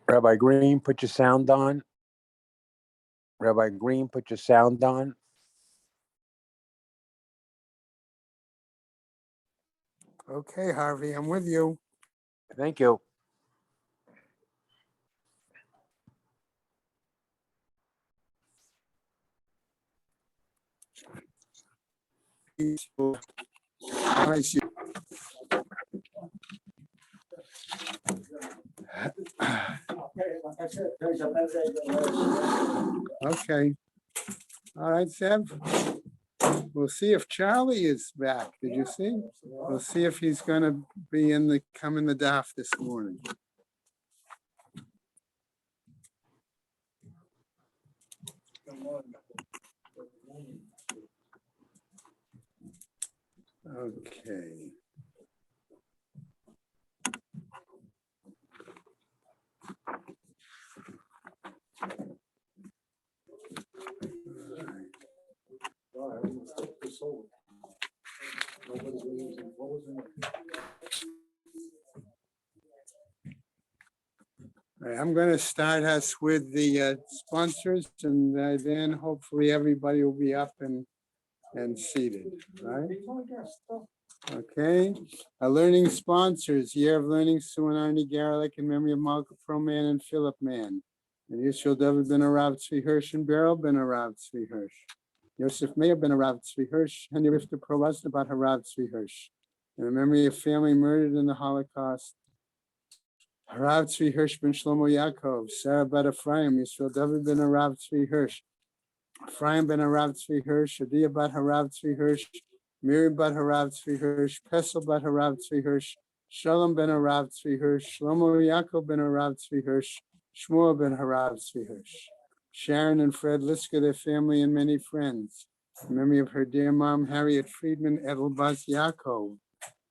Rabbi Green, put your sound on. Rabbi Green, put your sound on. Okay, Harvey, I'm with you. Thank you. Okay. All right, Seb. We'll see if Charlie is back. Did you see? We'll see if he's going to be come in the daf this morning. Okay. All right, I'm going to start us with the sponsors, and then hopefully everybody will be up and seated, right? Okay. Our learning sponsors, Year of Learning, Sue and Arnie Garlic, in memory of Malcolm Froman and Philip Mann. And Yisrael David ben Arav Tzvi Hirsch and Beryl ben Arav Tzvi Hirsch. Yosef Meir ben Arav Tzvi Hirsch, Henry Rifka Prowas about Harav Tzvi Hirsch. In the memory of family murdered in the Holocaust, Harav Tzvi Hirsch ben Shlomo Yaakov, Sarah bat Ephraim, Yisrael David ben Arav Tzvi Hirsch, Ephraim ben Harav Tzvi Hirsch, Adia bat Harav Tzvi Hirsch, Miriam bat Harav Tzvi Hirsch, Pesel bat Harav Tzvi Hirsch, Shalom ben Harav Tzvi Hirsch, Shlomo Yaakov ben Harav Tzvi Hirsch, Shmuel ben Harav Tzvi Hirsch. Sharon and Fred Liska, their family and many friends. In memory of her dear mom, Harriet Friedman, Edelbas Yaakov,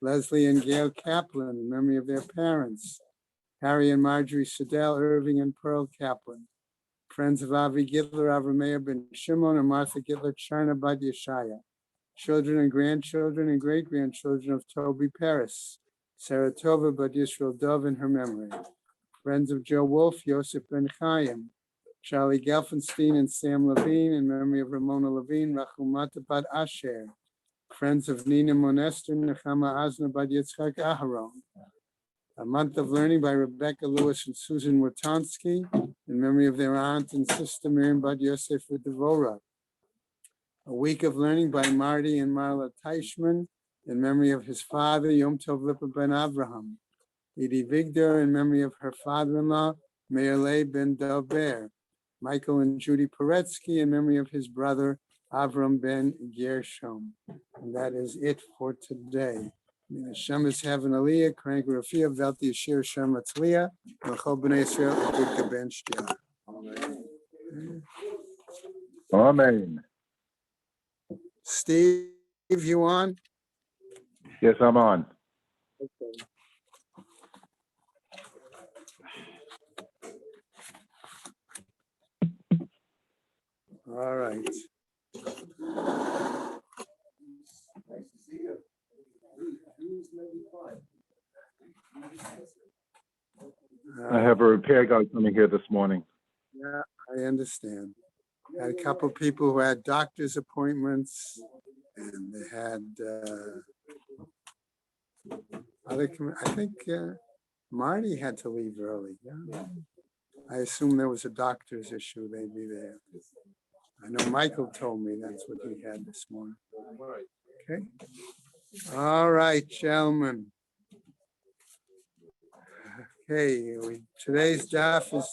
Leslie and Gail Kaplan, in memory of their parents, Harry and Marjorie Siddell, Irving and Pearl Kaplan. Friends of Avi Gitler, Avrameir ben Shimon, and Martha Gitler, China Bad Yeshaya. Children and grandchildren and great-grandchildren of Toby Paris, Sarah Tova Bad Yisrael Dov in her memory. Friends of Joe Wolf, Yosef ben Chaim, Charlie Gelfenstein and Sam Levine, in memory of Ramona Levine, Rachel Matabat Asher. Friends of Nina Monester, Nechama Azna Bad Yitzchak Aharon. A Month of Learning by Rebecca Lewis and Susan Wotonsky, in memory of their aunt and sister Miriam Bad Yosef Devora. A Week of Learning by Marty and Marla Teichman, in memory of his father, Yom Tov Lipa ben Avraham. Edie Vigdor, in memory of her father-in-law, Meir Leib ben Dober. Michael and Judy Poretsky, in memory of his brother, Avram ben Gershom. And that is it for today. Hashem is having Aliyah, Krank Rafia, Velti Ashir Shem Atzliah, Machol B'nai Israel, Good Ben Shtia. Amen. Steve, you on? Yes, I'm on. Okay. All right. I have a repair guy coming here this morning. Yeah, I understand. Had a couple of people who had doctor's appointments, and they had I think Marty had to leave early. Yeah. I assume there was a doctor's issue. They'd be there. I know Michael told me that's what he had this morning. Okay. All right, gentlemen. Okay, today's daf is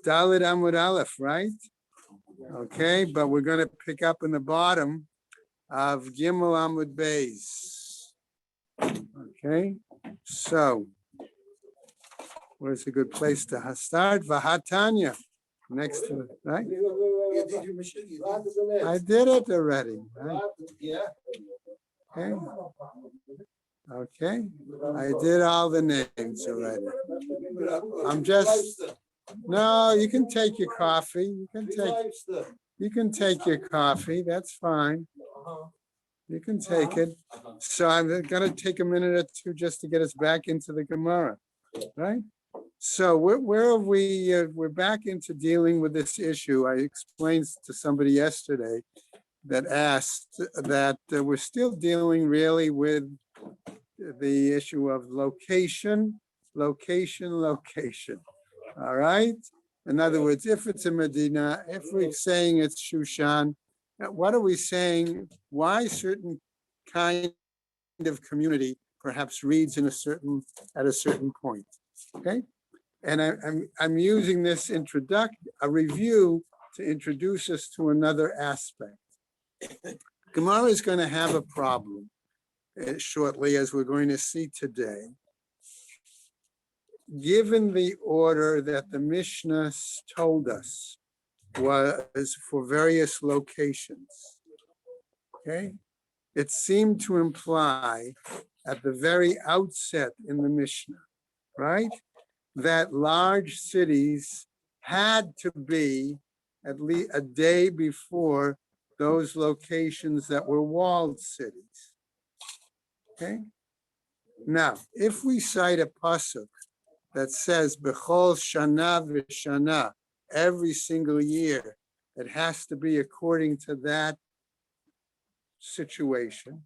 Dalit Amud Aleph, right? Okay, but we're going to pick up in the bottom of Gimel Amud Beis. Okay, so where's a good place to start? Vahatanya, next to it, right? I did it already. Right? Okay. Okay, I did all the names already. I'm just, no, you can take your coffee. You can take your coffee. That's fine. You can take it. So I'm going to take a minute or two just to get us back into the Gemara, right? So where are we? We're back into dealing with this issue. I explained to somebody yesterday that asked that we're still dealing really with the issue of location, location, location. All right? In other words, if it's a Medina, if we're saying it's Shushan, what are we saying? Why certain kind of community perhaps reads at a certain point? Okay? And I'm using this a review to introduce us to another aspect. Gemara is going to have a problem shortly, as we're going to see today. Given the order that the Mishnah told us was for various locations, okay? It seemed to imply at the very outset in the Mishnah, right? That large cities had to be at least a day before those locations that were walled cities. Okay. Now, if we cite a pasuk that says Bechol Shana V'Shana, every single year, it has to be according to that situation.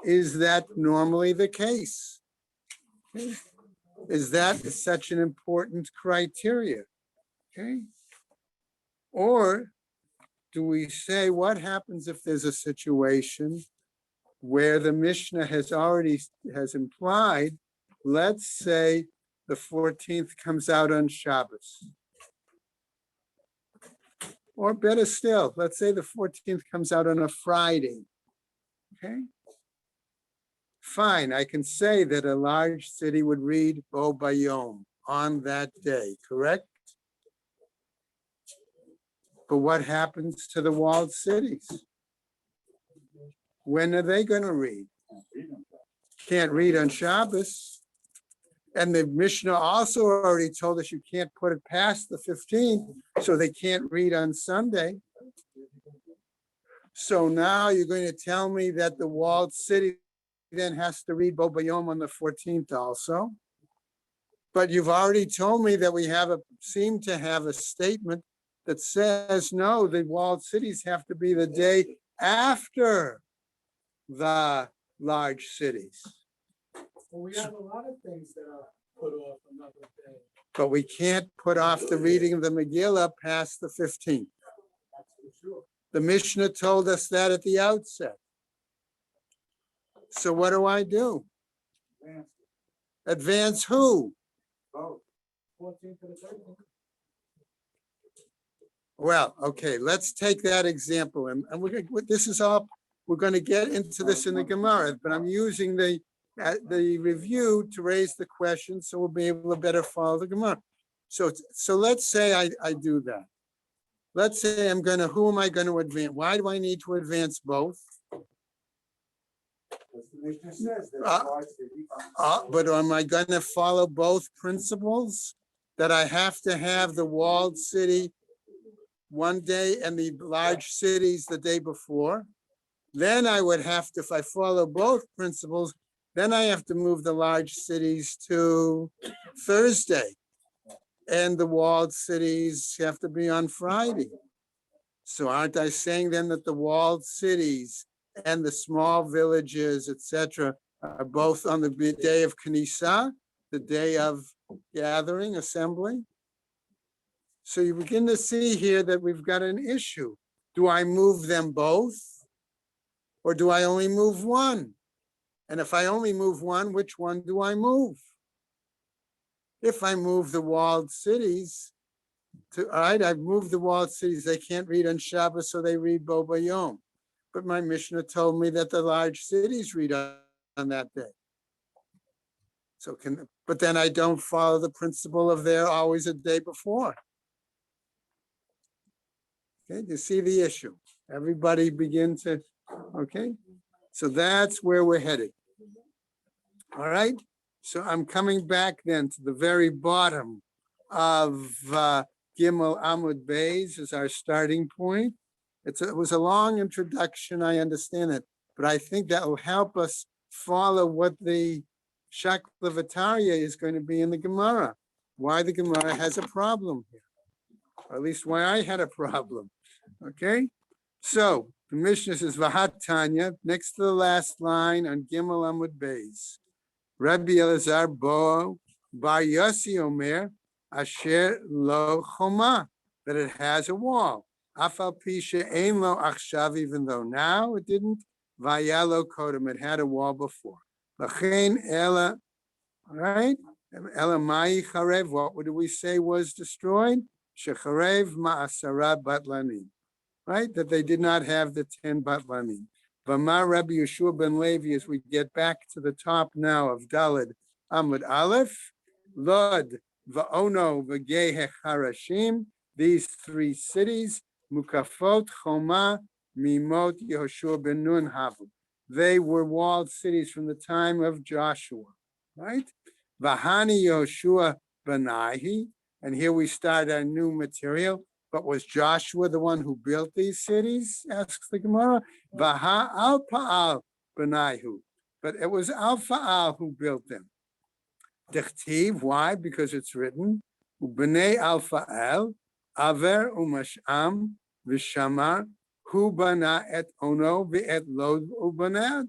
Is that normally the case? Okay. Is that such an important criteria? Okay. Or do we say what happens if there's a situation where the Mishnah has implied, let's say the 14th comes out on Shabbos. Or better still, let's say the 14th comes out on a Friday. Okay. Fine, I can say that a large city would read Bo Bayom on that day, correct? But what happens to the walled cities? When are they going to read? Can't read on Shabbos. And the Mishnah also already told us you can't put it past the 15th, so they can't read on Sunday. So now you're going to tell me that the walled city then has to read Bo Bayom on the 14th also. But you've already told me that we seem to have a statement that says, no, the walled cities have to be the day after the large cities. Well, we have a lot of things that are put off another day. But we can't put off the reading of the Megillah past the 15th. That's for sure. The Mishnah told us that at the outset. So what do I do? Advance who? Both. 14th to the 13th. Well, okay, let's take that example. And we're going to get into this in the Gemara, but I'm using the review to raise the question so we'll be able to better follow the Gemara. So let's say I do that. Let's say who am I going to advance? Why do I need to advance both? But am I going to follow both principles? That I have to have the walled city one day and the large cities the day before? Then I would have to, if I follow both principles, then I have to move the large cities to Thursday. And the walled cities have to be on Friday. So aren't I saying then that the walled cities and the small villages, etc., are both on the day of Knesset, the day of gathering, assembly? So you begin to see here that we've got an issue. Do I move them both? Or do I only move one? And if I only move one, which one do I move? If I move the walled cities, I've moved the walled cities. They can't read on Shabbos, so they read Bo Bayom. But my Mishnah told me that the large cities read on that day. But then I don't follow the principle of they're always a day before. Okay, you see the issue. Everybody begin to, okay? So that's where we're headed. All right, so I'm coming back then to the very bottom of Gimel Amud Beis as our starting point. It was a long introduction, I understand it, but I think that will help us follow what the Shaklavataria is going to be in the Gemara. why the Gemara has a problem here, or at least why I had a problem. Okay, so the Mishnah says Vahat Tanya, next to the last line on Gimel Amud Beis. Rabbi Elazar Bo Bar Yossi Omer Asher Lo Choma, that it has a wall. Afal Pisha Ein Lo Achshav, even though now it didn't. Vayalo Kodem, it had a wall before. Lachein Ela, right? Ela Mai Charev, what would we say was destroyed? Shecharev Ma'asara Batlanim, right? That they did not have the 10 Batlanim. Vamar Rabbi Yeshua ben Levi, as we get back to the top now of Daled Amud Aleph, Lod, Va'ono, V'gei Harashim, these 3 cities, Mukafot, Choma, Mimot, Yehoshua ben Nun Havu. They were walled cities from the time of Joshua, right? Vahani Yehoshua Benaihi, and here we start our new material. But was Joshua the one who built these cities? Asks the Gemara. Vaha al Pa'al Benaihu. But it was Al Pa'al who built them. Dechtiv, why? Because it's written, Ubnei Al Pa'al, Aver Umasham Vishamar, Hu Bana et Ono Ve'et Lod Ubana.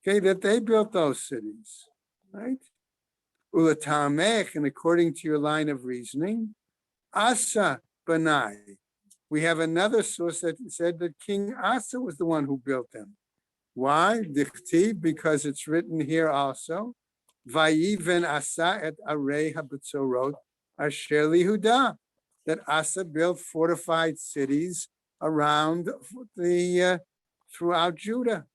Okay, that they built those cities, right? Ulatamech, and according to your line of reasoning, Asa Benai. We have another source that said that King Asa was the one who built them. Why? Dichtiv, because it's written here also. Vayiven Asa et Arei HaBetzorot Asher Lihuda, that Asa built fortified cities around the throughout Judah.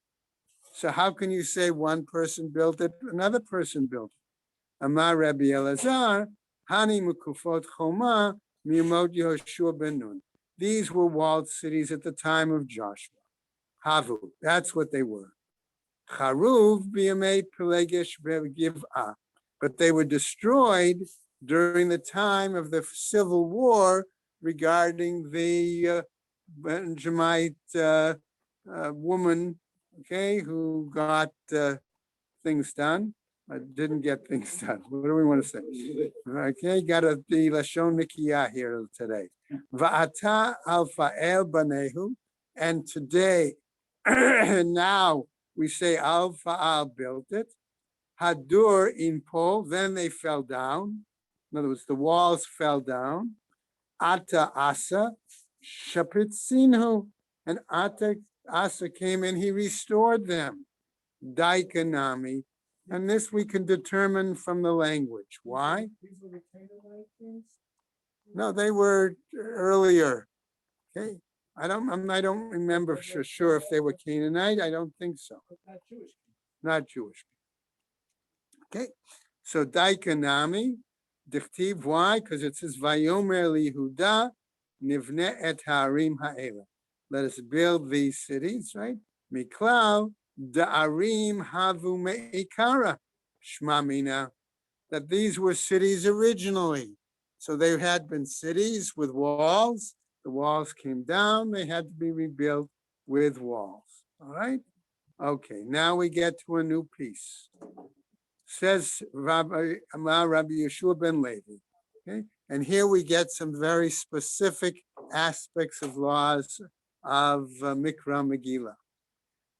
So how can you say one person built it, another person built it? Amar Rabbi Elazar, Hani Mukufot Choma, Mimot Yehoshua ben Nun. These were walled cities at the time of Joshua. Havu, that's what they were. Charuv b'yamei Pelegesh Giv'ah, but they were destroyed during the time of the civil war regarding the Benjamite woman, okay, who got things done. I didn't get things done. What do we want to say? Okay, got to be Lashon Nikiyah here today. Va'ata al-fa'el banehu, and today, now we say al-fa'al built it. Hadur in pol, then they fell down. In other words, the walls fell down. Ata asa shapitzinhu, and Asa came and he restored them. Daikanami. And this we can determine from the language. Why? These were the Canaanite kings? No, they were earlier. Okay, I don't remember for sure if they were Canaanite. I don't think so. But not Jewish. Not Jewish. Okay, so Daikanami, Dichtiv. Why? Because it says Vayomer Lihuda Nivne et Harim Ha'ela. Let us build these cities, right? Miklau. Da'arim havu me'ikara shmamina, that these were cities originally. So there had been cities with walls. The walls came down. They had to be rebuilt with walls. All right. Okay. Now we get to a new piece. Says Rabbi Yeshua ben Levi. Okay. And here we get some very specific aspects of laws of Mikra Megillah.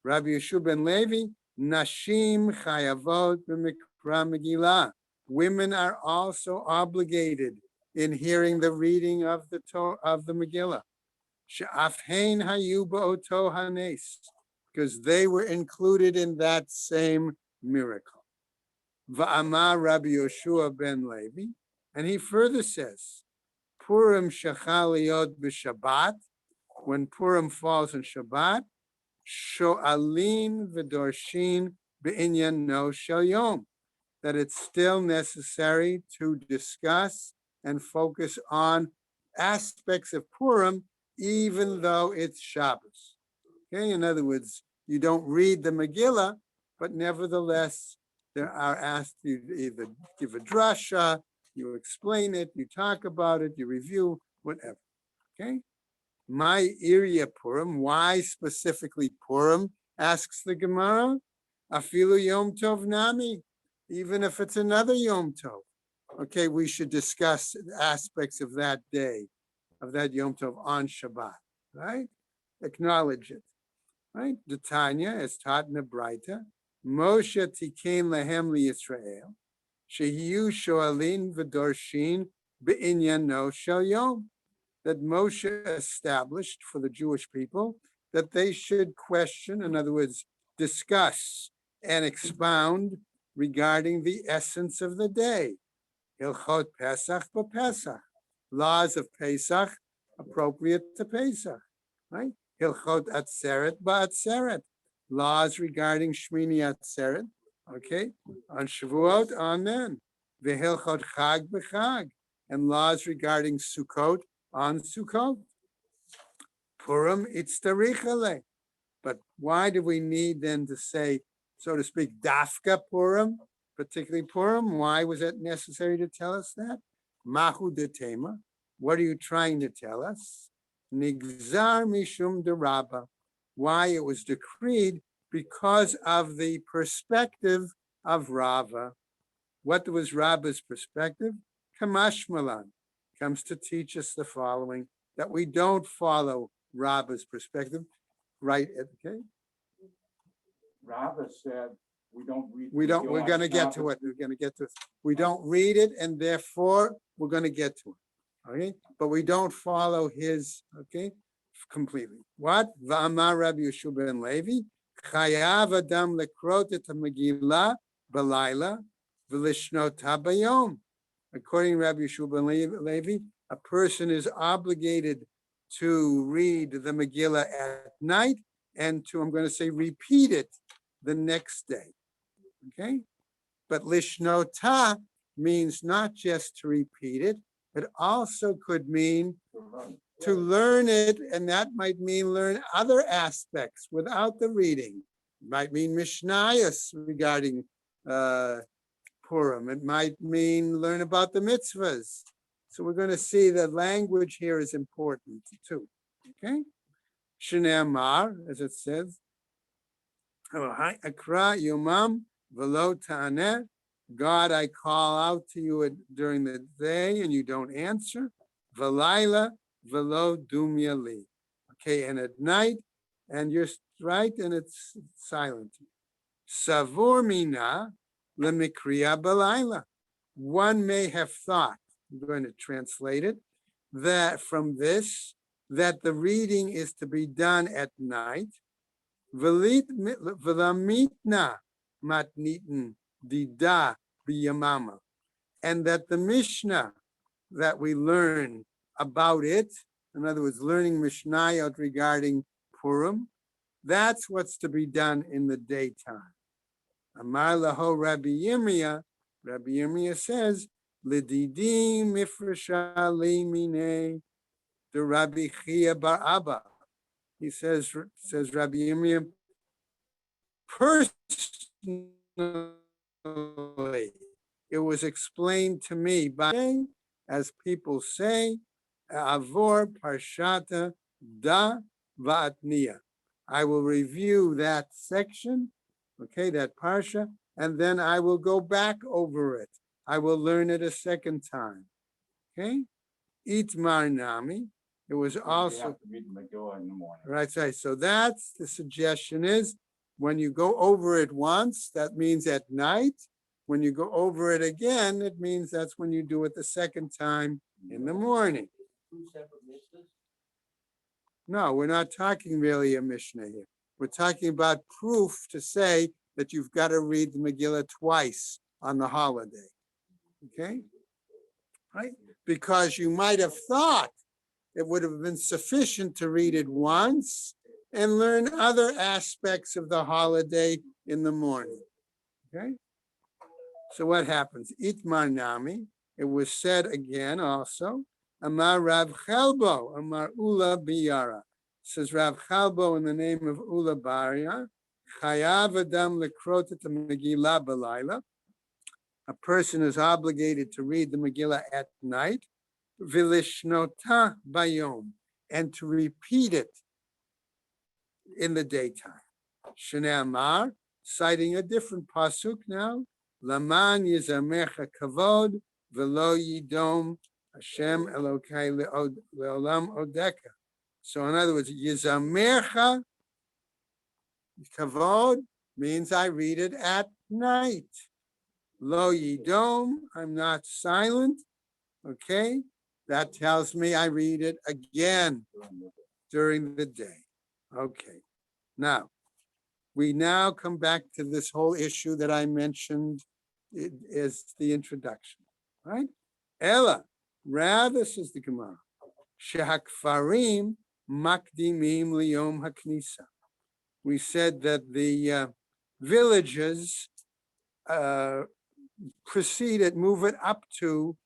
Rabbi Yeshua ben Levi, Nashim Chayavot b'Mikra Megillah. Women are also obligated in hearing the reading of the Megillah. She'afhein hayu ba'oto hanes, because they were included in that same miracle. Va'amar Rabbi Yeshua ben Levi, and he further says, Purim shechal liot b'Shabbat, when Purim falls on Shabbat, Sho'alin v'dorshin be'inyan no shel yom, that it's still necessary to discuss and focus on aspects of Purim, even though it's Shabbos. Okay, in other words, you don't read the Megillah, but nevertheless, there are asked you to either give a drasha, you explain it, you talk about it, you review, whatever. Okay. My area Purim, why specifically Purim? Asks the Gemara. Afilu Yom Tov Nami, even if it's another Yom Tov. okay, we should discuss aspects of that day, of that Yom Tov on Shabbat, right? Acknowledge it, right? The Tanya is taught in the Braita, Moshe tikein lahem liyisrael, shehiyu shoalin v'dorshin be'inyano shel yom, that Moshe established for the Jewish people that they should question, in other words, discuss and expound regarding the essence of the day. Hilchot Pesach b'Pesach, laws of Pesach appropriate to Pesach, right? Hilchot Atzeret ba'Atzeret, laws regarding Shmini Atzeret, okay? On Shavuot, on then. V'Hilchot Chag b'Chag, and laws regarding Sukkot on Sukkot. Purim itztarichale. But why do we need then to say, so to speak, Dafka Purim, particularly Purim? Why was it necessary to tell us that? Mahu detema. What are you trying to tell us? Nigzar mishum derabba. Why it was decreed? Because of the perspective of Rava. What was Rabba's perspective? Kamashmalan comes to teach us the following, that we don't follow Rabba's perspective, right? Okay. Rabbi said we don't read. We're going to get to it. We're going to get to it. We don't read it, and therefore we're going to get to it. Okay. But we don't follow his, okay, completely. What? V'amar Rabbi Yeshua ben Levi, chayav adam lekrot et Megillah b'layla v'lishnot bayom. According to Rabbi Yeshua ben Levi, a person is obligated to read the Megillah at night and to, I'm going to say, repeat it the next day. Okay? But lishnota means not just to repeat it, it also could mean to learn it, and that might mean learn other aspects without the reading. It might mean Mishnayos regarding Purim. It might mean learn about the mitzvahs. So we're going to see that language here is important too. Okay? Shnei Amar, as it says, Akra Yomam Velo Ta'aneh. God, I call out to you during the day and you don't answer. Velayla Velo Dumya Li. Okay, and at night, and you're right, and it's silent. Savor Mina Lemikriya Belayla. One may have thought, I'm going to translate it, that from this, that the reading is to be done at night. V'lamitna matnitin dida b'yamama. And that the Mishnah that we learn about it, in other words, learning Mishnayot regarding Purim, that's what's to be done in the daytime. Amar laho Rabbi Yirmiyah says, Lididi mifresha li mine the Rabbi Chia bar Abba. He says Rabbi Yirmiyah, personally, it was explained to me by, as people say, Avor Parshata Da Vatnia. I will review that section, okay, that Parsha, and then I will go back over it. I will learn it a second time. Okay? Itmar Nami. It was also read the Megillah in the morning. right. So that's the suggestion is when you go over it once, that means at night. When you go over it again, it means that's when you do it the second time in the morning. Two separate mishnahs? No, we're not talking really a Mishnah here. We're talking about proof to say that you've got to read the Megillah twice on the holiday. Okay? Right? Because you might have thought it would have been sufficient to read it once and learn other aspects of the holiday in the morning. Okay? So what happens? Itmar Nami, it was said again also, Amar Rav Chalbo, Amar Ula Biyara. Says Rav Chalbo in the name of Ula Baria, Chayav Adam Lekrot et Megillah B'layla. A person is obligated to read the Megillah at night, Vilishnota Bayom, and to repeat it in the daytime. Shnei Amar, citing a different pasuk now, Laman Yizamecha Kavod velo yidom Hashem Elokai leolam odeka. So in other words, Yizamercha kavod means I read it at night. Lo yidom, I'm not silent. Okay, that tells me I read it again during the day. Okay, now we now come back to this whole issue that I mentioned as the introduction, right? Ella, rather, says the Gemara, shehakfarim makdimim liyom haknisa. We said that the villages preceded, move it up to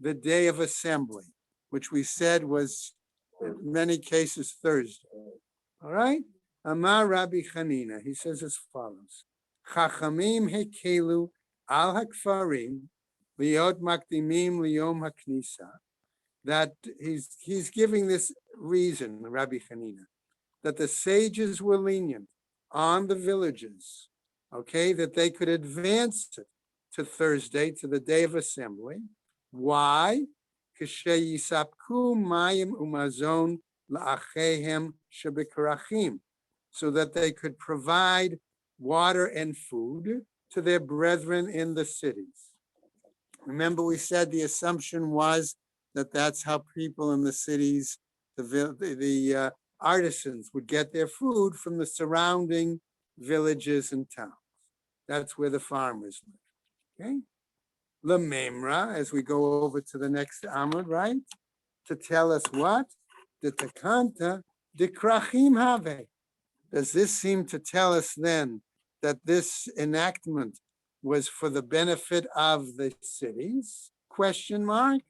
the day of assembly, which we said was in many cases Thursday. All right? Amar Rabbi Chanina, he says as follows: Chachamim hekelu al hakfarim liot makdimim liyom haknisa. That he's giving this reason, Rabbi Chanina, that the sages were lenient on the villages, okay, that they could advance it to Thursday, to the day of assembly. Why? K'sheyisapku mayim umazon la'achehem shebekarachim, so that they could provide water and food to their brethren in the cities. Remember, we said the assumption was that that's how people in the cities, the artisans would get their food from the surrounding villages and towns. That's where the farmers live. Okay? Lememra, as we go over to the next Amud, right? To tell us what? The Takanta de Krachim Have. Does this seem to tell us then that this enactment was for the benefit of the cities? Question mark.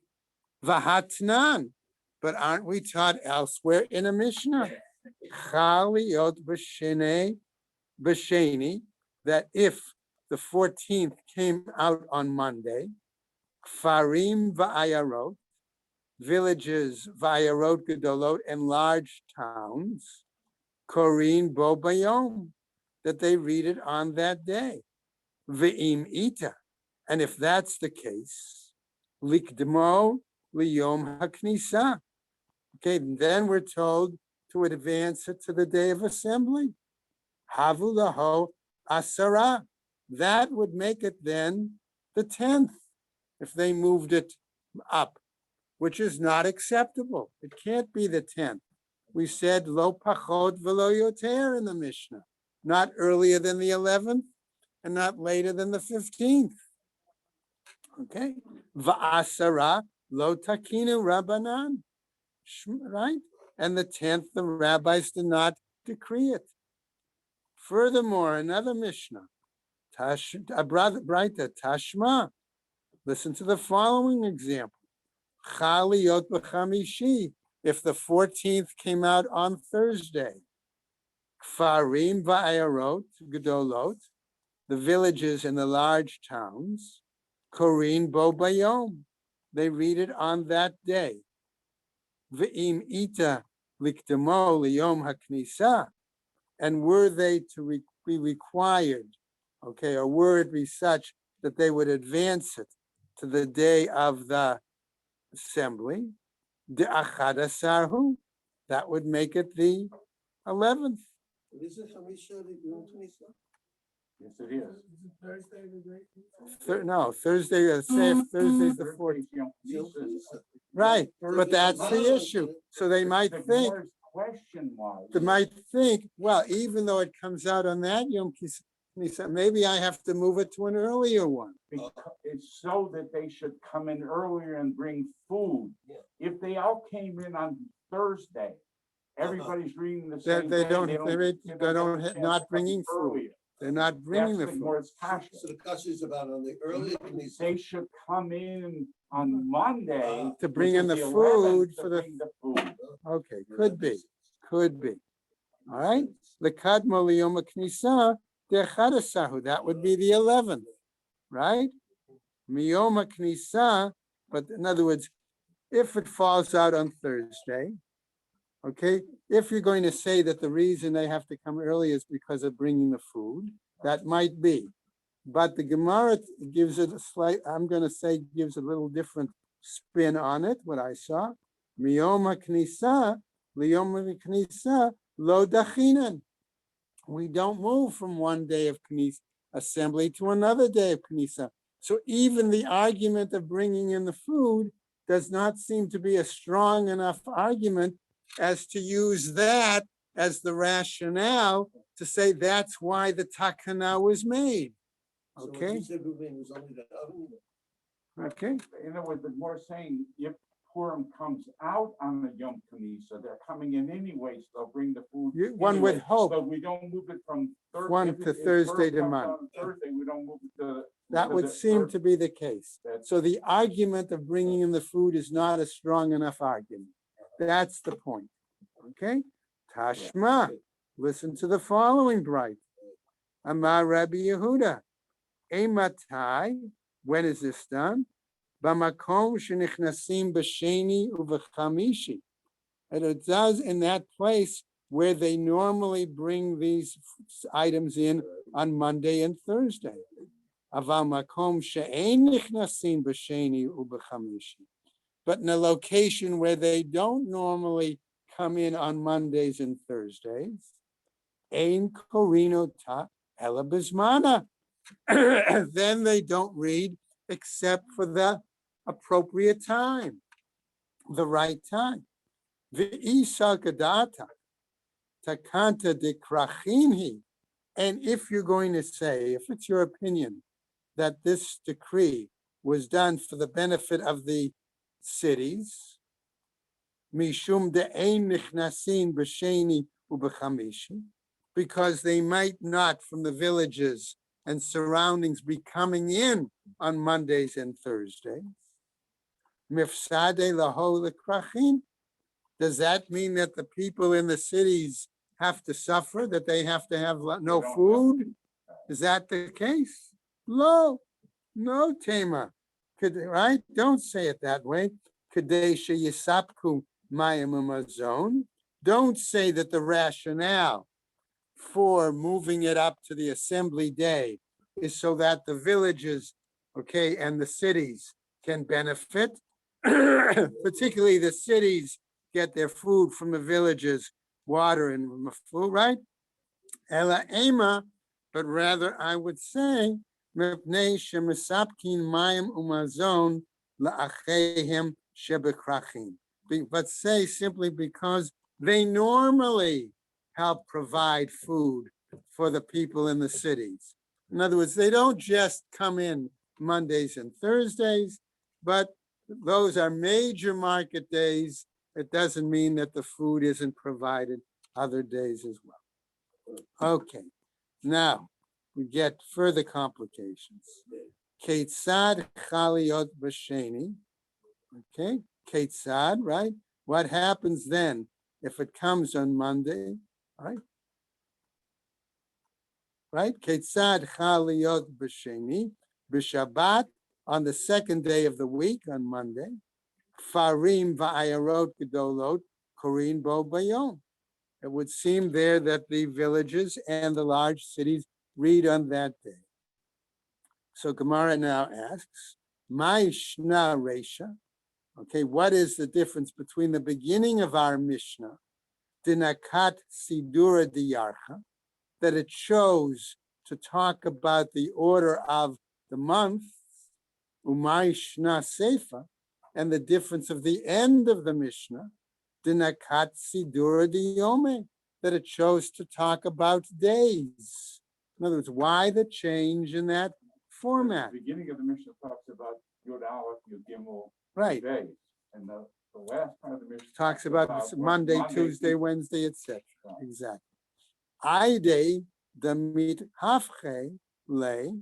Vahatnan. But aren't we taught elsewhere in a Mishnah? Chaliyot b'sheni, that if the 14th came out on Monday, Kfarim va'ayarot, villages, va'ayarot gedolot, and large towns, Korin bo bayom, that they read it on that day. Ve'im ita, and if that's the case, likdmo liyom haknisa. Okay, then we're told to advance it to the day of assembly. Havu laho asara. That would make it then the 10th, if they moved it up, which is not acceptable. It can't be the 10th. We said lo pachot velo yoter in the Mishnah, not earlier than the 11th and not later than the 15th. Okay, va'asara lo takinu rabbanan, right? And the 10th, the rabbis did not decree it. Furthermore, another Mishnah, Braita Tashma. Listen to the following example. Chaliyot b'chamishi. If the 14th came out on Thursday, Kfarim va'ayarot gedolot, the villages and the large towns, Korin bo bayom, they read it on that day. Ve'im ita liktemo liyom haknisa, and were they to be required, okay, or were it be such that they would advance it to the day of the assembly, de achadasarhu, that would make it the 11th. Is it Hamisha, Yes, it is. Thursday the day? No, Thursday, say if Thursday's the 14th. Right, but that's the issue. So they might think, Question was. they might think, well, even though it comes out on that Yom Kippur, maybe I have to move it to an earlier one. It's so that they should come in earlier and bring food. Yeah. If they all came in on Thursday, everybody's reading the same They day, don't, they they don't, get a chance not to come bringing food. earlier. They're not bringing the That's food. where it's kasha. So the kasha is about on the early Knesset. They should come in on Monday. To bring in which the is 11th, food to for the, bring the food. okay, could be. All right, the kadmo liyom knisa dechadasahu, that would be the 11th, right? Miyom knisa, but in other words, if it falls out on Thursday, okay, if you're going to say that the reason they have to come early is because of bringing the food, that might be. But the Gemara gives it a slight, I'm going to say, gives a little different spin on it, what I saw. Miyoma knisa, liyoma knisa, lo dachinan. We don't move from one day of knisa assembly to another day of knisa. So even the argument of bringing in the food does not seem to be a strong enough argument as to use that as the rationale to say that's why the takana was made. So what Okay, you said, Ruben, was only the oven? okay. In other words, the more saying, if Purim comes out on the Yom Kippur, they're coming in anyway, so they'll bring the food. One would anyway. hope But we don't move it from Thursday. One to Thursday to Monday. Thursday, we don't move it to. that would seem to be the case. So the argument of bringing in the food is not a strong enough argument. That's the point. Okay? Tashma, listen to the following bright. Amar Rabbi Yehuda. Ematai, when is this done? Bamakom shenichnasim b'sheni uv'chamishi. And it does in that place where they normally bring these items in on Monday and Thursday. Aval makom she'ein nichnasim b'sheni uv'chamishi. But in a location where they don't normally come in on Mondays and Thursdays, ein korino ta ela bizmana. Then they don't read except for the appropriate time, the right time. V'isa gadata takanta de krachinhi. And if you're going to say, if it's your opinion that this decree was done for the benefit of the cities, mishum de'ein nichnasin b'sheni u'b'chamishi, because they might not from the villages and surroundings be coming in on Mondays and Thursdays. Mifsade laho lekrachin. Does that mean that the people in the cities have to suffer, that they have to have no food? Is that the case? No tema. Right? Don't say it that way. Kadesha yisapku mayim umazon. Don't say that the rationale for moving it up to the assembly day is so that the villages, okay, and the cities can benefit. Particularly the cities get their food from the villages, water and food, right? Ela ema, but rather I would say, mepnei shemisapkin mayim umazon la'achehem shebekrachim. But say simply because they normally help provide food for the people in the cities. In other words, they don't just come in Mondays and Thursdays, but those are major market days. It doesn't mean that the food isn't provided other days as well. Okay, now we get further complications. Ketzad chaliot b'sheni. Okay, ketzad, right? What happens then if it comes on Monday, right? Right? Ketzad chaliot b'sheni, b'shabbat, on the second day of the week, on Monday. Farim va'ayarot gedolot korin bo bayom. It would seem there that the villages and the large cities read on that day. So Gemara now asks, Ma'ishna Resha. Okay, what is the difference between the beginning of our Mishnah, Dinakat Sidura Diyarcha, that it chose to talk about the order of the month, Umayishna Sefa, and the difference of the end of the Mishnah, Dinakat Sidura Diyome, that it chose to talk about days. In other words, why the change in that format? The beginning of the Mishnah talks about Yud Aleph, Yud Gimel, Right. days, and the last part of the Mishnah Talks about Monday, Tuesday, Wednesday, etc. Exactly. Aide damit hafche le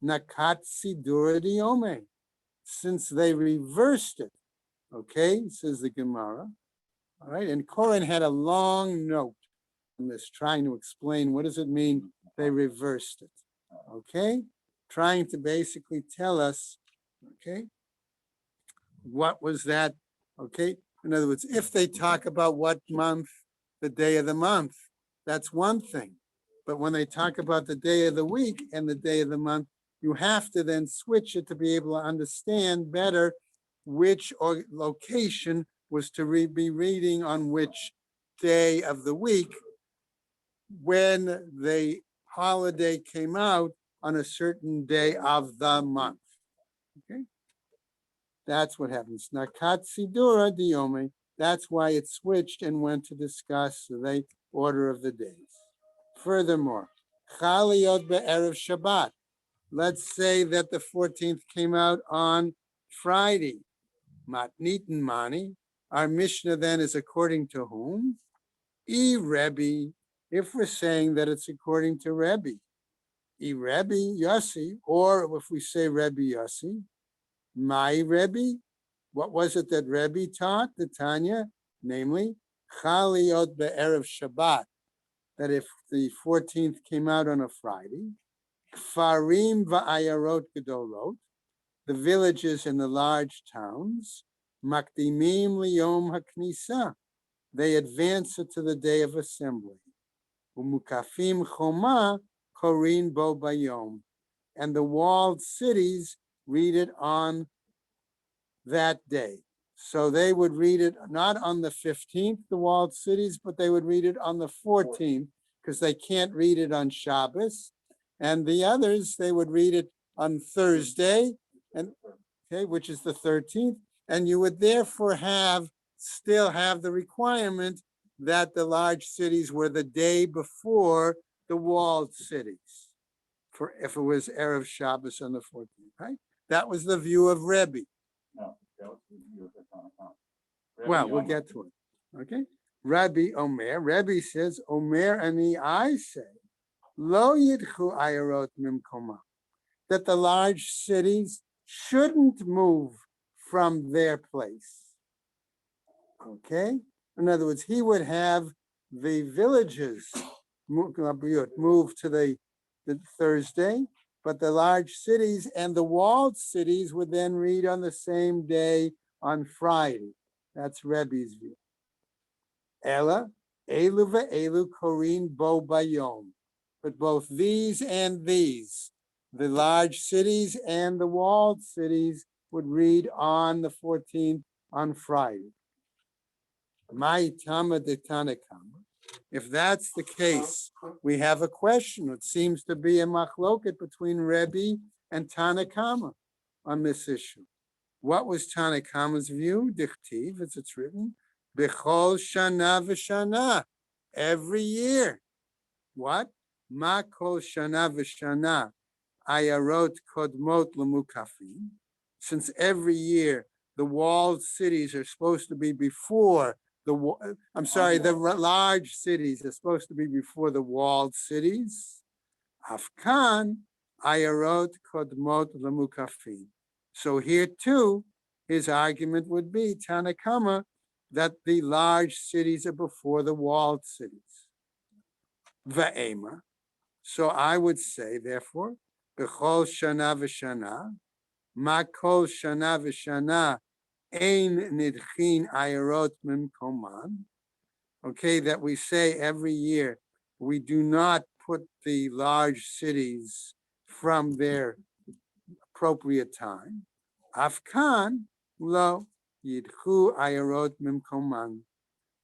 nakat sidura diome. Since they reversed it, okay, says the Gemara. All right, and Koren had a long note on this, trying to explain what does it mean they reversed it. Okay, trying to basically tell us, okay, what was that? Okay, in other words, if they talk about what month, the day of the month, that's one thing. But when they talk about the day of the week and the day of the month, you have to then switch it to be able to understand better which location was to be reading on which day of the week when the holiday came out on a certain day of the month. Okay, that's what happens. Nakat Sidura Diome. That's why it switched and went to discuss the order of the days. Furthermore, Chaliyot be'erev Shabbat. Let's say that the 14th came out on Friday. Matnitin Mani. Our Mishnah then is according to whom? Rebbe. If we're saying that it's according to Rebbe. Rebbe Yossi, or if we say Rebbe Yossi, my Rebbe, what was it that Rebbe taught, the Tanya? Namely, Chaliyot be'erev Shabbat, that if the 14th came out on a Friday, Kfarim va'ayarot gedolot, the villages and the large towns, Makdimim liyom haknisa, they advance it to the day of assembly. Umukafim choma korin bo bayom, and the walled cities read it on that day. So they would read it not on the 15th, the walled cities, but they would read it on the 14th because they can't read it on Shabbos. And the others, they would read it on Thursday, and okay, which is the 13th. And you would therefore still have the requirement that the large cities were the day before the walled cities, for if it was Erev Shabbos on the 14th, right? That was the view of Rebbe. No, that was the view of the Tanakh. Well, we'll get to it. Okay. Rabbi Omer, Rebbe says, Omer ani I say, Lo yidchu ayarot mimkoma, that the large cities shouldn't move from their place. Okay? In other words, he would have the villages move to the Thursday, but the large cities and the walled cities would then read on the same day on Friday. That's Rebbe's view. Ella, elu ve'elu korin bo bayom. But both these and these, the large cities and the walled cities, would read on the 14th on Friday. My Tama de Tanakama. If that's the case, we have a question. It seems to be a machloket between Rebbe and Tanakama on this issue. What was Tanakama's view? Dichtiv, as it's written, Bechol Shana v'Shana, every year. What? Ma kol Shana v'Shana, ayarot kodmot lemukafim. Since every year the walled cities are supposed to be before the large cities are supposed to be before the walled cities. Afkan ayarot kodmot lemukafim. So here too, his argument would be Tanakama that the large cities are before the walled cities. Va'ema. So I would say, therefore, b'chol shana v'shana, ma kol shana v'shana ein nidchin ayarot mimkoman. Okay, that we say every year, we do not put the large cities from their appropriate time. Afkan lo yidchu ayarot mimkoman.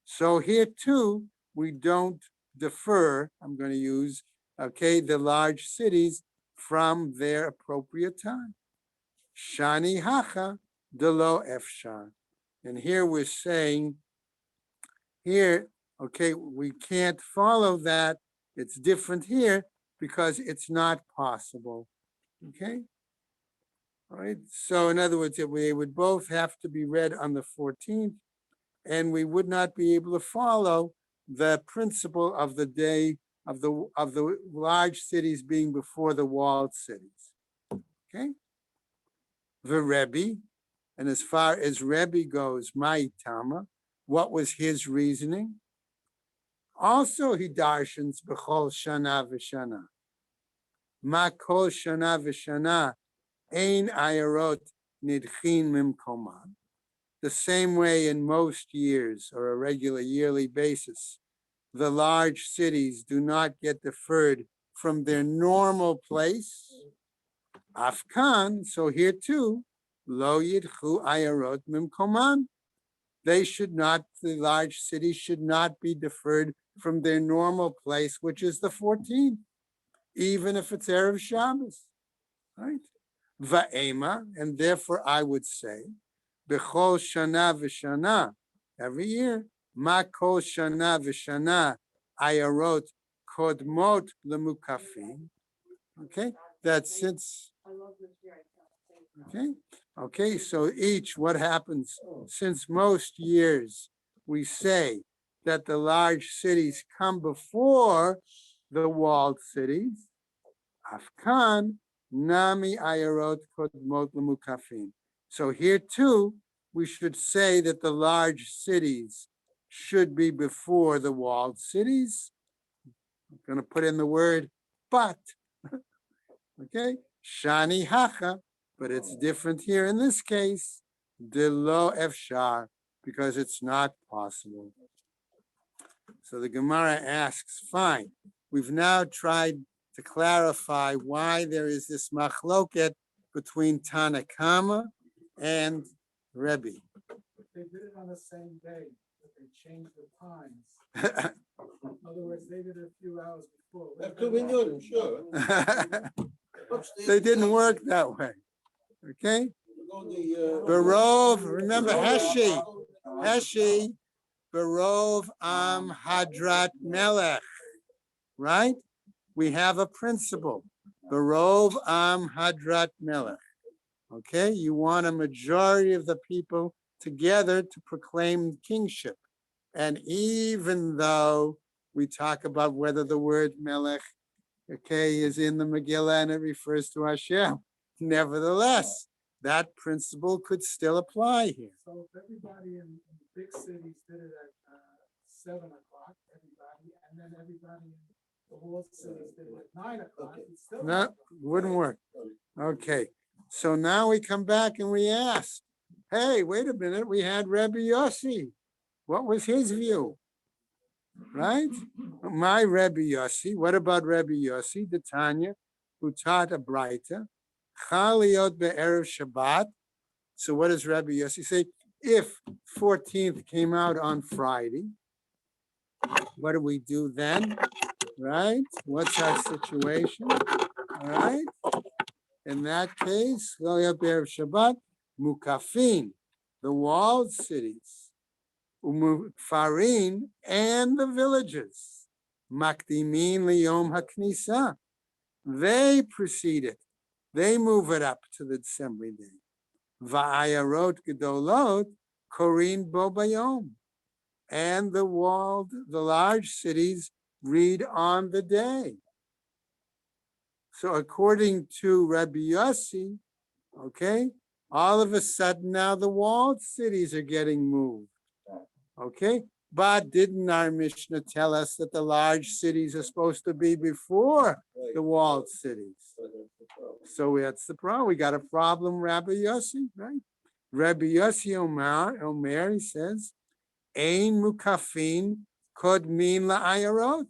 So here too, we don't defer, I'm going to use, okay, the large cities from their appropriate time. Shani hacha delo efshar. And here we're saying, here, okay, we can't follow that. It's different here because it's not possible. Okay? All right. So in other words, they would both have to be read on the 14th, and we would not be able to follow the principle of the day of the large cities being before the walled cities. Okay? The Rebbe, and as far as Rebbe goes, my Tama, what was his reasoning? Also, he darshans b'chol shana v'shana. Ma kol shana v'shana ein ayarot nidchin mimkoman. The same way in most years or a regular yearly basis, the large cities do not get deferred from their normal place. Afkan, so here too, lo yidchu ayarot mimkoman. They should not, the large cities should not be deferred from their normal place, which is the 14th, even if it's Erev Shabbos, right? Va'ema, and therefore I would say, b'chol shana v'shana, every year, ma kol shana v'shana ayarot kodmot lemukafim, okay? That since, okay, so each, what happens, since most years we say that the large cities come before the walled cities, Afkan, Nami Ayarot Kodmot Lemukafim. So here too, we should say that the large cities should be before the walled cities. I'm going to put in the word but. Okay, Shani Hacha, but it's different here in this case. De lo efshar, because it's not possible. So the Gemara asks, fine, we've now tried to clarify why there is this machloket between Tanakama and Rebbe. They did it on the same day, but they changed the times. In other words, they did it a few hours before. That could be good, sure. They didn't work that way. Okay? Barov, remember Heshi, Barov Am Hadrat Melech, right? We have a principle. Barov Am Hadrat Melech. Okay, you want a majority of the people together to proclaim kingship. And even though we talk about whether the word Melech, okay, is in the Megillah and it refers to Hashem, nevertheless, that principle could still apply here. So if everybody in big cities did it at 7 o'clock, everybody, and then everybody in the whole cities did it at 9 o'clock, it's still. No, wouldn't work. Okay, so now we come back and we ask, hey, wait a minute, we had Rabbi Yossi. What was his view? Right? My Rabbi Yossi, what about Rabbi Yossi, the Tanya, who taught a Braita, Chaliot be'erev Shabbat. So what does Rabbi Yossi say? If 14th came out on Friday, what do we do then? Right? What's our situation? All right? In that case, Chaliot be'erev Shabbat, Mukafin, the walled cities, Farin, and the villages, Makdimin liyom haknisa. They precede it. They move it up to the assembly day. Va'ayarot gedolot korin bo bayom. And the large cities read on the day. So according to Rabbi Yossi, okay, all of a sudden now the walled cities are getting moved. Okay, but didn't our Mishnah tell us that the large cities are supposed to be before the walled cities? So that's the problem. We got a problem, Rabbi Yossi, right? Rabbi Yossi Omer, he says, Ein mukafin kodmin la'ayarot.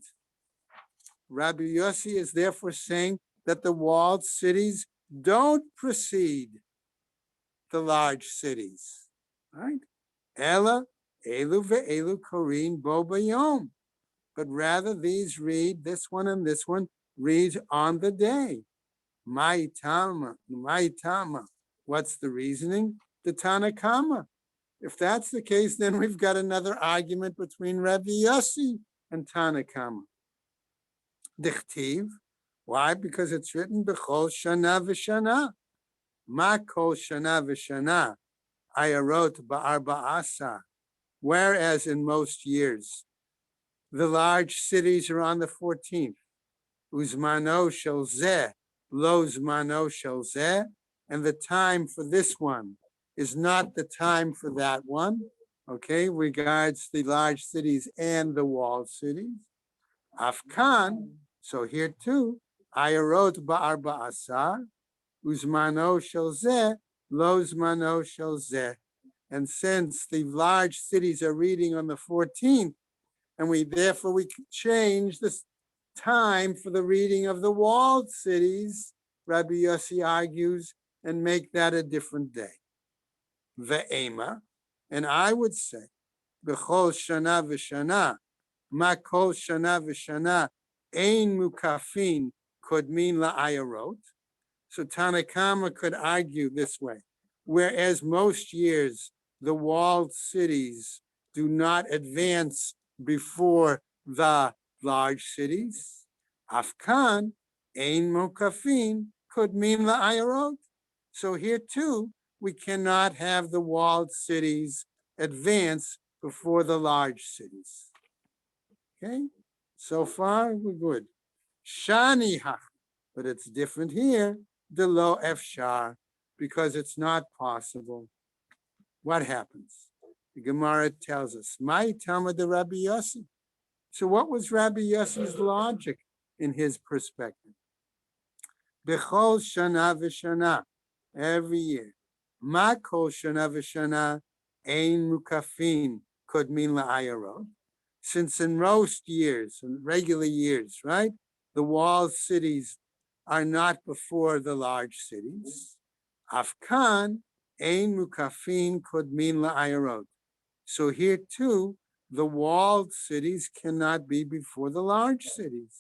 Rabbi Yossi is therefore saying that the walled cities don't precede the large cities, right? Ella elu ve'elu korin bo bayom. But rather these read, this one and this one read on the day. Ma'itama. What's the reasoning? The Tanakama. If that's the case, then we've got another argument between Rabbi Yossi and Tanakama. Dichtiv. Why? Because it's written b'chol shana v'shana. Ma kol shana v'shana. Ayarot ba'arba'asa. Whereas in most years, the large cities are on the 14th. Uzmano shel zeh, lo zmano shel zeh, and the time for this one is not the time for that one. Okay, regards the large cities and the walled cities. Afkan, so here too, ayarot ba'arba'asar, uzmano shel zeh, lo zmano shel zeh. And since the large cities are reading on the 14th, And therefore we could change this time for the reading of the walled cities, Rabbi Yossi argues, and make that a different day. Ve'ema, and I would say, b'chol shana v'shana, ma kol shana v'shana, ein mukafin could mean la'ayarot. So Tanakama could argue this way, whereas most years the walled cities do not advance before the large cities. Afkan, ein mukafin could mean la'ayarot. So here too, we cannot have the walled cities advance before the large cities. Okay, so far we're good. Shani hach, but it's different here. The lo efshar, because it's not possible. What happens? The Gemara tells us, "My Talmud the Rabbi Yossi." So, what was Rabbi Yossi's logic in his perspective? Bechol shana v'shana, every year. Ma kol shana v'shana ein mukafin could mean la'ayarot. Since in most years, in regular years, right, the walled cities are not before the large cities. Afkan, ein mukafin could mean la'ayarot. So here too, the walled cities cannot be before the large cities.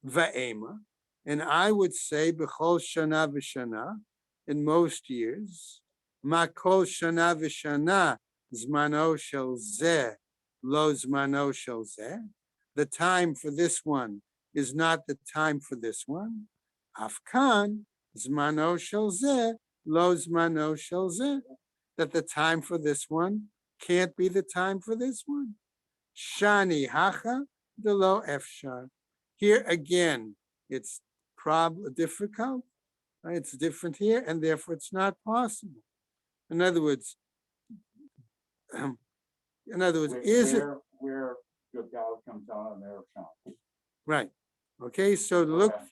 Va'ema, and I would say b'chol shana v'shana, in most years, ma kol shana v'shana zmano shel zeh lo zmano shel zeh. The time for this one is not the time for this one. Afkan zmano shel zeh lo zmano shel zeh. That the time for this one can't be the time for this one. Shani hacha de lo efshar. Here again, it's difficult. Right? It's different here, and therefore it's not possible. In other words, is it where Gilgal comes out on their account? right? Okay, so look. Okay.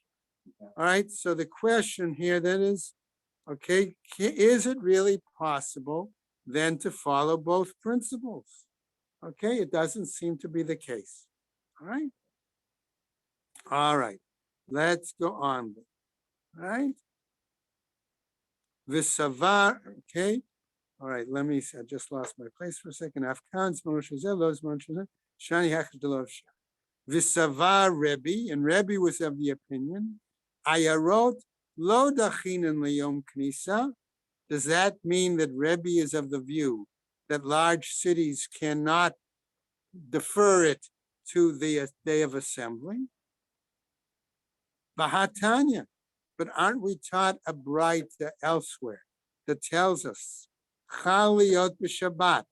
All right, so the question here then is, okay, is it really possible then to follow both principles? Okay, it doesn't seem to be the case. All right, let's go on. All right, Visavar, okay. All right, let me see. I just lost my place for a second. Afkan's Moshezelos Moshezel, Shani Hachdelovsha. Visavar Rebbe, and Rebbe was of the opinion, Ayarot lo dachinan liyom knisa. Does that mean that Rebbe is of the view that large cities cannot defer it to the day of assembly? Bahatanya, but aren't we taught a braita elsewhere that tells us Chaliyot b'Shabbat,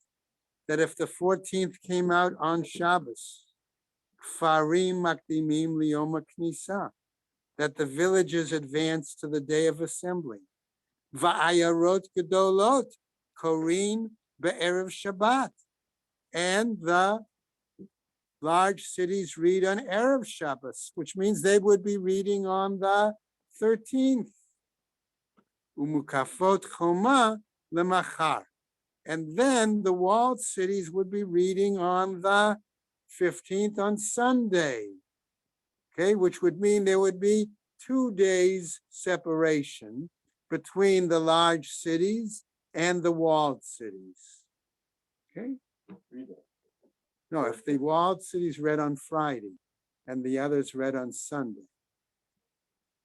that if the 14th came out on Shabbos, Kfarim makdimim liyom knisa, that the villages advance to the day of assembly. Va'ayarot gedolot korin be'erev Shabbat, and the large cities read on Erev Shabbos, which means they would be reading on the 13th. Umukafot choma lemachar. And then the walled cities would be reading on the 15th on Sunday. Okay, which would mean there would be 2 days separation between the large cities and the walled cities. Okay? No, if the walled cities read on Friday and the others read on Sunday.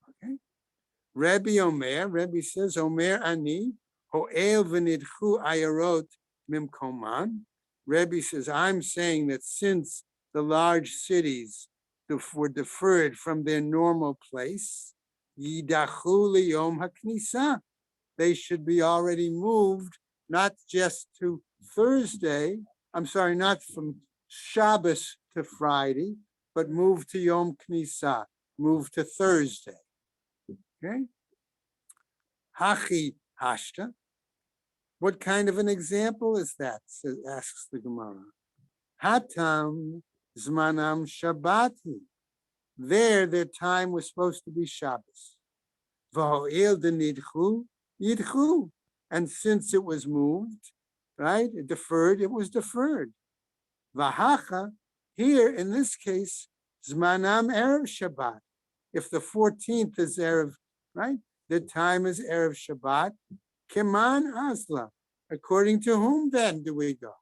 Okay? Rebbe Omer, Rebbe says, Omer ani, ho'el v'nidchu ayarot mimkoman. Rebbe says, I'm saying that since the large cities were deferred from their normal place, yidachu liyom haknisa. They should be already moved, not just to Thursday, I'm sorry, not from Shabbos to Friday, but move to Yom Knisa, move to Thursday. Okay? Hachi hashta. What kind of an example is that? Asks the Gemara. Hatam zmanam shabbati. There, their time was supposed to be Shabbos. V'ho'il denidchu yidchu. And since it was moved, right, deferred, it was deferred. Vahacha Here, in this case, Zmanam Erev Shabbat. If the 14th is Erev, right? The time is Erev Shabbat. Keman Asla. According to whom then do we go?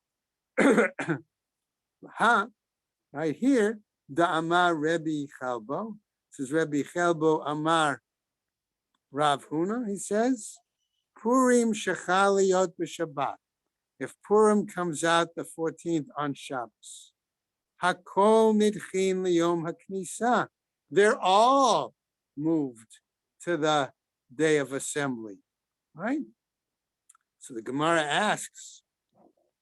Right here, the Amar Rebbe Chalbo. This is Rebbe Chalbo Amar Rav Huna. He says, Purim Shechaliyot b'Shabbat. If Purim comes out the 14th on Shabbos, Hakol Nidchin Liyom HaKnisa. They're all moved to the day of assembly, right? So the Gemara asks,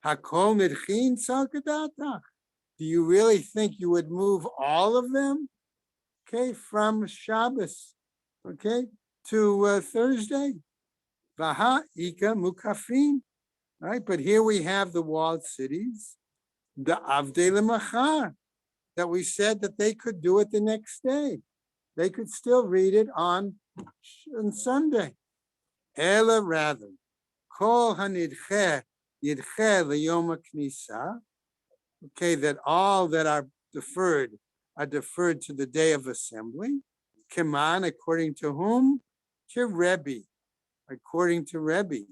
Hakol Nidchin Salkadata. Do you really think you would move all of them? Okay, from Shabbos, okay, to Thursday. Vaha Ika Mukafin. Right, but here we have the walled cities, the Avdei Lemachar, that we said that they could do it the next day. They could still read it on Sunday. Ela rather, Kol Hanidche Yidche Leyom HaKnisa. Okay, that all that are deferred to the day of assembly. Keman, according to whom? To Rebbe, according to Rebbe.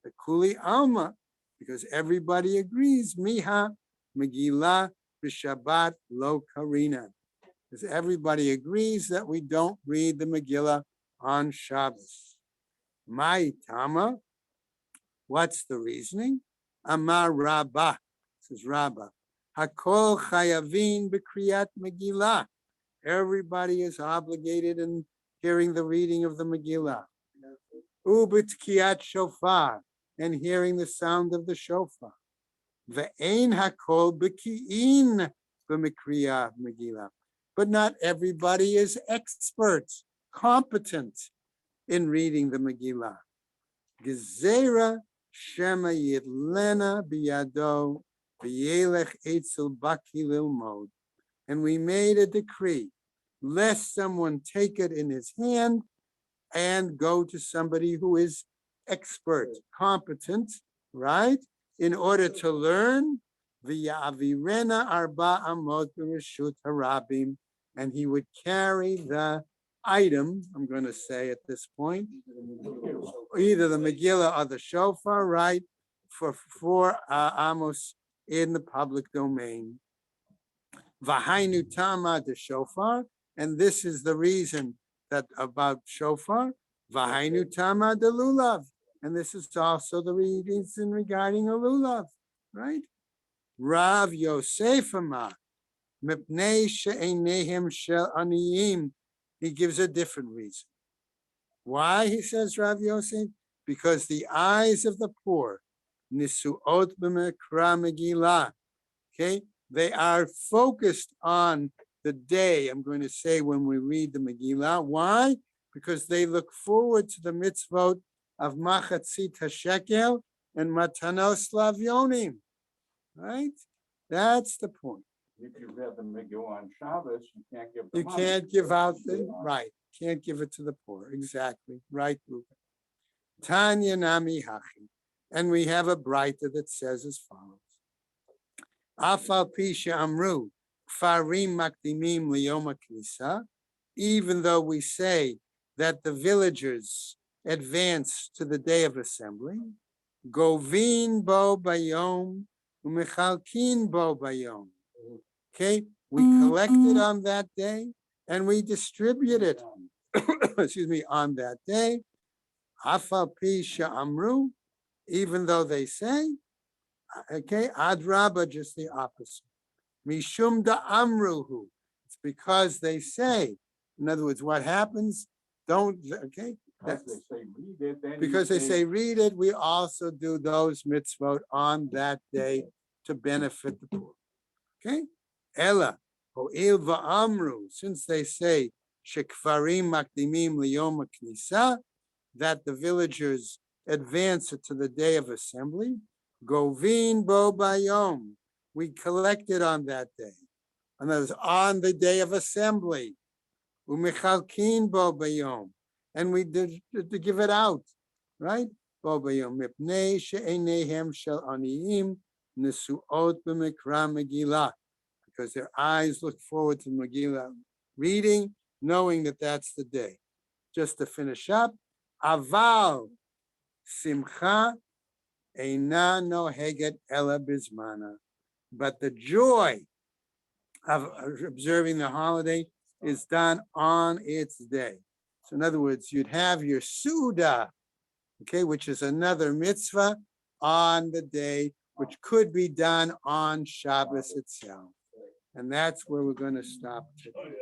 The Kuli Alma, because everybody agrees, Miha Megillah b'Shabbat lo Karina. Because everybody agrees that we don't read the Megillah on Shabbos. My Tama, what's the reasoning? Amar Rabbah, this is Rabbah. Hakol Chayavin b'Kriyat Megillah. Everybody is obligated in hearing the reading of the Megillah. Ub'Tkiyat Shofar, and hearing the sound of the shofar. Ve'ein hakol b'ki'in b'mikriyah Megillah. But not everybody is expert, competent in reading the Megillah. Gezerah shema yidlena biyado v'yelech etzel baki lilmod. And we made a decree, lest someone take it in his hand and go to somebody who is expert, competent, right? In order to learn, v'ya'avirena arba amot b'reshut harabim, and he would carry the item, I'm going to say at this point, either the Megillah or the shofar, right? For 4 amos in the public domain. V'hainu tama the shofar, and this is the reason that about shofar, v'hainu tama the lulav, and this is also the reason regarding a lulav, right? Rav Yosef Amar, mipnei she'einehem shel aniyim. He gives a different reason. Why, he says, Rav Yosef? Because the eyes of the poor, nisuot b'mekra Megillah, okay, they are focused on the day, I'm going to say, when we read the Megillah. Why? Because they look forward to the mitzvot of Machatzit HaShekel and Matanos Lavyonim, right? That's the point. If you read the Megillah on Shabbos, you can't give the You money. can't give out the, right, can't give it to the poor, exactly, right, Ruben. Tanya Nami Hachi, and we have a Braita that says as follows. Afal Pisha Amru, Farim Makdimim Liyom HaKnisa, even though we say that the villagers advance to the day of assembly, Govin Bo Bayom, Umechalkin Bo Bayom. Okay, we collect it on that day and we distribute it, excuse me, on that day. Afal Pisha Amru, even though they say, okay, Adraba, just the opposite. Mishum da Amruhu. It's because they say. In other words, what happens? Don't, okay? Because they say read it, then Because they say read it, we also do those mitzvot on that day to benefit the poor. Okay? Ella, Ho'il va'amru, since they say shekfarim makdimim liyom HaKnisa, that the villagers advance it to the day of assembly, Govin bo bayom, we collected on that day. And that was on the day of assembly. Umechalkin bo bayom, and we did to give it out, right? Bo bayom mipnei she'einehem shel aniyim nesuot b'mikra Megillah, because their eyes look forward to Megillah reading, knowing that that's the day. Just to finish up, Aval Simcha Eina Noheget Ela Bizmana. But the joy of observing the holiday is done on its day. So in other words, you'd have your Suda, okay, which is another mitzvah on the day, which could be done on Shabbos itself. And that's where we're going to stop today.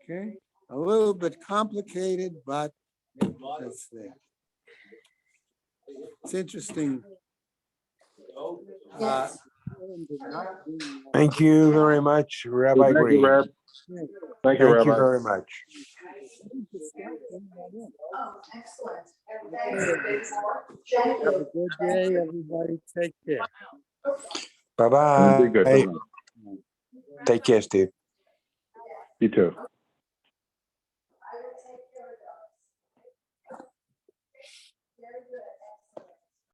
Okay, a little bit complicated, but that's there. It's interesting. Thank you very much, Rabbi Thank you, Green. Rab. Thank you, Thank you Rabbi. very much. Have a good day, everybody. Take care. Be good. Bye-bye. Bye-bye. Take care, Steve. You too.